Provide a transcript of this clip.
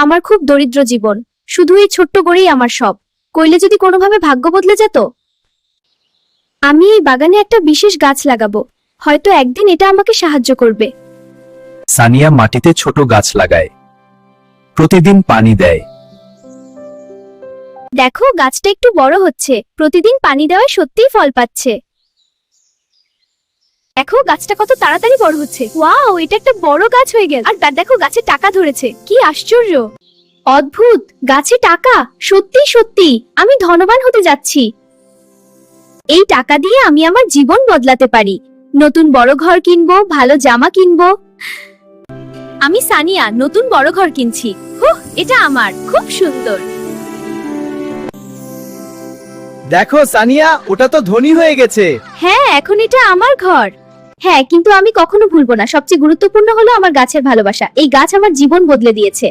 আমার খুব দরিদ্র জীবন, শুধু এই ছোট্ট গড়েই আমার সব। কইলে যদি কোনোভাবে ভাগ্য বদলে যেত। আমি এই বাগানে একটা বিশেষ গাছ লাগাবো, হয়তো একদিন এটা আমাকে সাহায্য করবে। সানিয়া মাটিতে ছোট গাছ লাগায়, প্রতিদিন পানি দেয়। দেখো গাছটা একটু বড় হচ্ছে, প্রতিদিন পানি দেওয়ায় সত্যিই ফল পাচ্ছে। দেখো গাছটা কত তাড়াতাড়ি বড় হচ্ছে। ওয়াও, এটা একটা বড় গাছ হয়ে গেল। আর দেখো গাছে টাকা ধরেছে, কি আশ্চর্য! অদ্ভুত, গাছে টাকা! সত্যি সত্যি আমি ধনবান হতে যাচ্ছি। এই টাকা দিয়ে আমি আমার জীবন বদলাতে পারি। নতুন বড় ঘর কিনবো, ভালো জামা কিনবো। আমি সানিয়া নতুন বড় ঘর কিনছি। এটা আমার খুব সুন্দর। দেখো সানিয়া, ওটা তো ধনী হয়ে গেছে। হ্যাঁ, এখন এটা আমার ঘর। হ্যাঁ, কিন্তু আমি কখনো ভুলবো না, সবচেয়ে গুরুত্বপূর্ণ হলো আমার গাছের ভালোবাসা। এই গাছ আমার জীবন বদলে দিয়েছে।